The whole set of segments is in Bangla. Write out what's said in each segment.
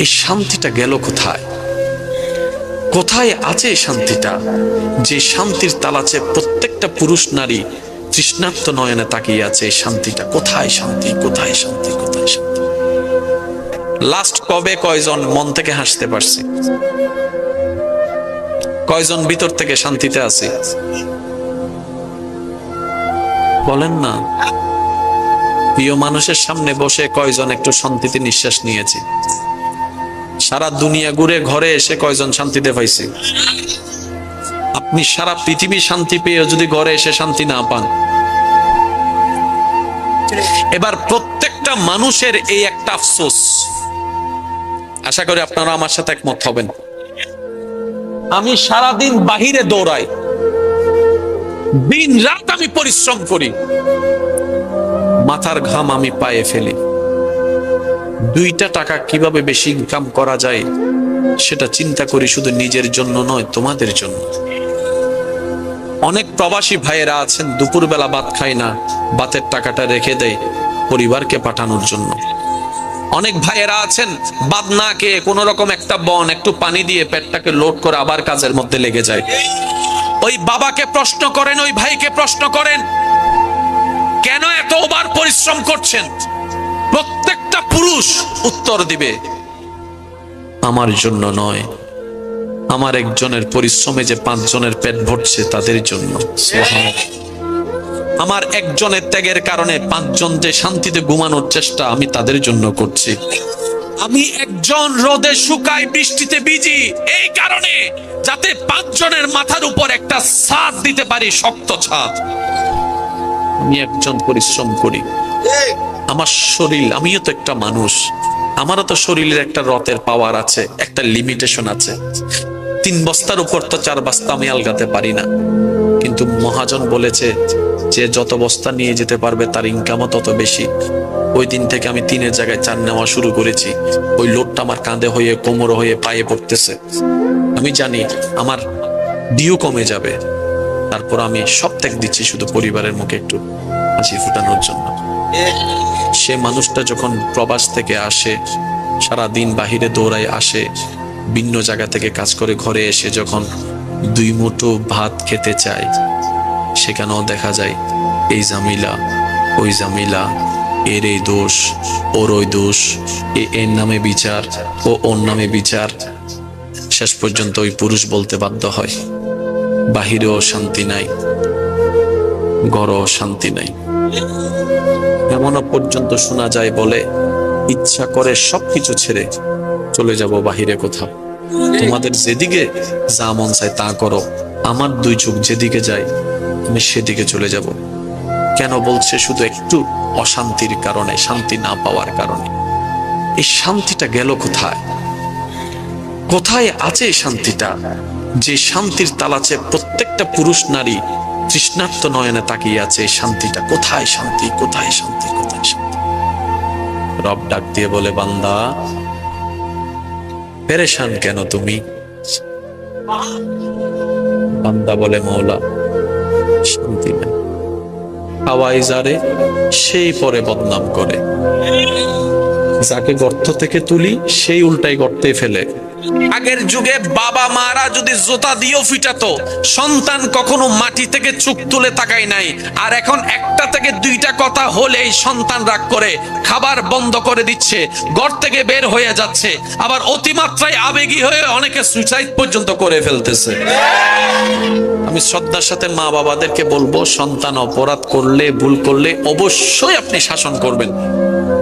এই শান্তিটা গেল কোথায়? কোথায় আছে এই শান্তিটা, যে শান্তির তালাচে প্রত্যেকটা পুরুষ নারী তৃষ্ণার্ত নয়নে তাকিয়ে আছে? এই শান্তিটা কোথায়? শান্তি কোথায়? শান্তি কোথায়? শান্তি লাস্ট কবে কয়জন মন থেকে হাসতে পারছি? কয়জন ভিতর থেকে শান্তিতে আছে? বলেন না। প্রিয় মানুষের সামনে বসে কয়জন একটু শান্তিতে নিঃশ্বাস নিয়েছি? সারা দুনিয়া ঘুরে ঘরে এসে কয়জন শান্তিতে পাইছে? আপনি সারা পৃথিবী শান্তি পেয়ে যদি ঘরে এসে শান্তি না পান, এবার প্রত্যেকটা মানুষের এই একটা আফসোস, আশা করি আপনারা আমার সাথে একমত হবেন। আমি সারাদিন বাহিরে দৌড়াই, দিন রাত আমি পরিশ্রম করি, মাথার ঘাম আমি পায়ে ফেলি, 2টা টাকা কিভাবে বেশি ইনকাম করা যায় সেটা চিন্তা করি, শুধু নিজের জন্য নয়, তোমাদের জন্য। অনেক প্রবাসী ভাইয়েরা আছেন দুপুরবেলা ভাত খায় না, ভাতের টাকাটা রেখে দেয় পরিবারকে পাঠানোর জন্য। অনেক ভাইয়েরা আছেন ভাত না খেয়ে কোন রকম একটা বন একটু পানি দিয়ে পেটটাকে লোড করে আবার কাজের মধ্যে লেগে যায়। ওই বাবাকে প্রশ্ন করেন, ওই ভাইকে প্রশ্ন করেন, কেন এত ওভার পরিশ্রম করছেন? প্রত্যেকটা পুরুষ উত্তর দিবে, আমার জন্য নয়, আমার একজনের পরিশ্রমে যে 5 জনের পেট ভরছে তাদের জন্য। আমার একজনের ত্যাগের কারণে 5 জন যে শান্তিতে ঘুমানোর চেষ্টা আমি তাদের জন্য করছি। আমি একজন রোদে শুকাই বৃষ্টিতে ভিজি এই কারণে, যাতে 5 জনের মাথার উপর একটা ছাদ দিতে পারি, শক্ত ছাদ। আমি একজন পরিশ্রম করি, আমার শরীর, আমিও তো একটা মানুষ, আমারও তো শরীরের একটা রথের পাওয়ার আছে, একটা লিমিটেশন আছে। 3 বস্তার উপর তো 4 বস্তা আমি আলগাতে পারি না। কিন্তু মহাজন বলেছে যে যত বস্তা নিয়ে যেতে পারবে তার ইনকামও তত বেশি। ওই দিন থেকে আমি 3-এর জায়গায় 4 নেওয়া শুরু করেছি। ওই লোডটা আমার কাঁধে হয়ে, কোমর হয়ে, পায়ে পড়তেছে। আমি জানি আমার ডিউ কমে যাবে, তারপর আমি সব ত্যাগ দিচ্ছি শুধু পরিবারের মুখে একটু হাসি ফুটানোর জন্য। সে মানুষটা যখন প্রবাস থেকে আসে, সারা দিন বাহিরে দৌড়ায় আসে, ভিন্ন জায়গা থেকে কাজ করে ঘরে এসে যখন 2 মুঠো ভাত খেতে চায়, সেখানেও দেখা যায় এই জামিলা, ওই জামিলা, এর এই দোষ, ওর ওই দোষ, এর নামে বিচার, ও ওর নামে বিচার। শেষ পর্যন্ত ওই পুরুষ বলতে বাধ্য হয়, বাহিরেও শান্তি নাই, ঘরেও শান্তি নাই। এমনও পর্যন্ত শোনা যায় বলে, ইচ্ছা করে সবকিছু ছেড়ে চলে যাব বাহিরে কোথাও, তোমাদের যেদিকে যা মন চায় তা করো, আমার 2 চোখ যেদিকে যায় আমি সেদিকে চলে যাব। কেন বলছে? শুধু একটু অশান্তির কারণে, শান্তি না পাওয়ার কারণে। এই শান্তিটা গেল কোথায়? কোথায় আছে এই শান্তিটা, যে শান্তির তালাচে প্রত্যেকটা পুরুষ নারী তৃষ্ণার্ত নয়নে তাকিয়ে আছে? এই শান্তিটা কোথায়? শান্তি কোথায়? শান্তি কোথায়? শান্তি। রব ডাক দিয়ে বলে, বান্দা পেরেশান কেন তুমি? বান্দা বলে, মওলা শান্তি নাই। খাওয়াই যারে সেই পরে বদনাম করে, যাকে গর্ত থেকে তুলি সেই উল্টাই গর্তে ফেলে। আগের যুগে বাবা মারা যদি জোতা দিয়েও ফিটাতো, সন্তান কখনো মাটি থেকে চোখ তুলে তাকায় নাই। আর এখন 1টা থেকে 2টা কথা হলেই সন্তান রাগ করে খাবার বন্ধ করে দিচ্ছে, ঘর থেকে বের হয়ে যাচ্ছে, আবার অতিমাত্রায় আবেগী হয়ে অনেকে সুইসাইড পর্যন্ত করে ফেলতেছে। আমি শ্রদ্ধার সাথে মা বাবাদেরকে বলবো, সন্তান অপরাধ করলে, ভুল করলে অবশ্যই আপনি শাসন করবেন,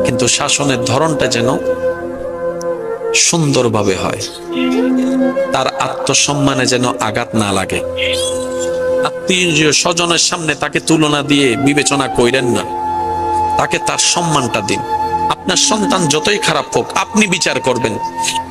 কিন্তু শাসনের ধরনটা যেন সুন্দরভাবে হয়, তার আত্মসম্মানে যেন আঘাত না লাগে। আত্মীয় স্বজনের সামনে তাকে তুলনা দিয়ে বিবেচনা কইরেন না, তাকে তার সম্মানটা দিন। আপনার সন্তান যতই খারাপ হোক আপনি বিচার করবেন,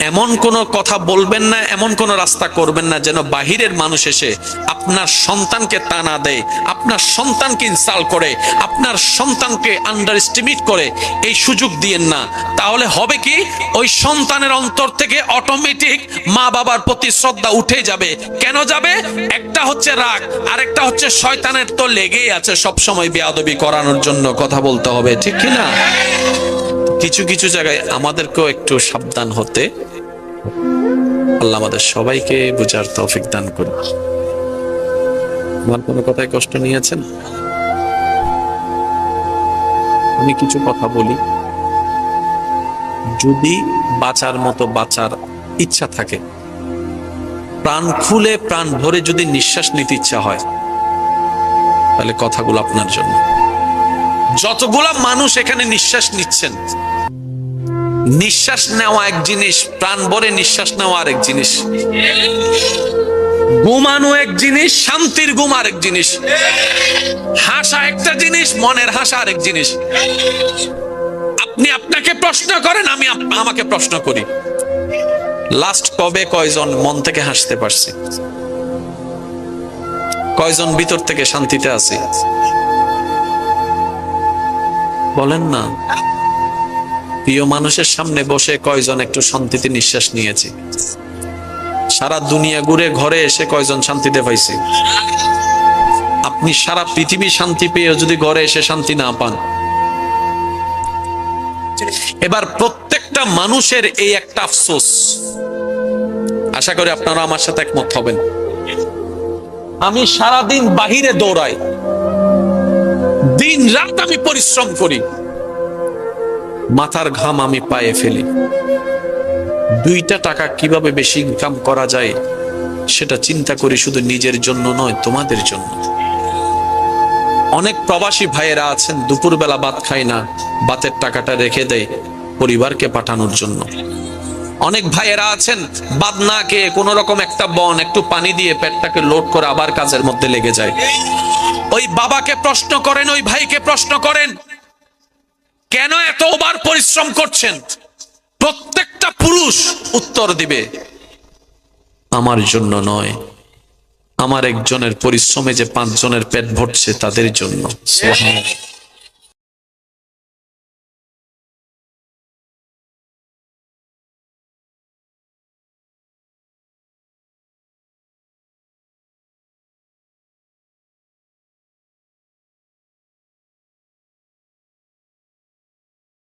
এমন কোনো কথা বলবেন না, এমন কোনো রাস্তা করবেন না যেন বাহিরের মানুষ এসে আপনার সন্তানকে টানা দেয়, আপনার সন্তানকে ইনসাল্ট করে, আপনার সন্তানকে আন্ডার এস্টিমেট করে। এই সুযোগ দিয়েন না। তাহলে হবে কি, ওই সন্তানের অন্তর থেকে অটোমেটিক মা বাবার প্রতি শ্রদ্ধা উঠে যাবে। কেন যাবে? একটা হচ্ছে রাগ, আরেকটা হচ্ছে শয়তানের তো লেগেই আছে সব সময় বেয়াদবি করানোর জন্য। কথা বলতে হবে, ঠিক কি না? কিছু কিছু জায়গায় আমাদেরকেও একটু সাবধান হতে, আল্লাহ আমাদের সবাইকে বুঝার তৌফিক দান করুন। আমার কোনো কথায় কষ্ট নিয়েছেন? আমি কিছু কথা বলি, যদি বাঁচার মতো বাঁচার ইচ্ছা থাকে, প্রাণ খুলে প্রাণ ভরে যদি নিঃশ্বাস নিতে ইচ্ছা হয়, তাহলে কথাগুলো আপনার জন্য। যতগুলা মানুষ এখানে নিঃশ্বাস নিচ্ছেন, নিঃশ্বাস নেওয়া এক জিনিস, প্রাণ ভরে নিঃশ্বাস নেওয়া আরেক জিনিস। ঘুমানো এক জিনিস, শান্তির ঘুম আরেক জিনিস। হাসা একটা জিনিস, মনের হাসা আরেক জিনিস। আপনি আপনাকে প্রশ্ন করেন, আমি আমাকে প্রশ্ন করি, লাস্ট কবে কয়জন মন থেকে হাসতে পারছি? কয়জন ভিতর থেকে শান্তিতে আছে? বলেন না। প্রিয় মানুষের সামনে বসে কয়জন একটু শান্তিতে নিঃশ্বাস নিয়েছি? সারা দুনিয়া ঘুরে ঘরে এসে কয়জন শান্তিতে পাইছে? আপনি সারা পৃথিবী শান্তি পেয়ে যদি ঘরে এসে শান্তি না পান, এবার প্রত্যেকটা মানুষের এই একটা আফসোস, আশা করি আপনারা আমার সাথে একমত হবেন। আমি সারাদিন বাহিরে দৌড়াই, দিন রাত আমি পরিশ্রম করি, মাথার ঘাম আমি পায়ে ফেলি, 2টা টাকা কিভাবে বেশি ইনকাম করা যায় সেটা চিন্তা করি, শুধু নিজের জন্য নয়, তোমাদের জন্য। অনেক প্রবাসী ভাইয়েরা আছেন, দুপুরবেলা ভাত খায় না, ভাতের টাকাটা রেখে দেয় পরিবারকে পাঠানোর জন্য। অনেক ভাইয়েরা আছেন, ভাত না খেয়ে কোন রকম একটা বন একটু পানি দিয়ে পেটটাকে লোড করে আবার কাজের মধ্যে লেগে যায়। ওই বাবাকে প্রশ্ন করেন, ওই ভাইকে প্রশ্ন করেন, কেন এত ওভার পরিশ্রম করছেন? প্রত্যেকটা পুরুষ উত্তর দিবে, আমার জন্য নয়, আমার একজনের পরিশ্রমে যে 5 জনের পেট ভরছে তাদের জন্য। সুবহানাল্লাহ।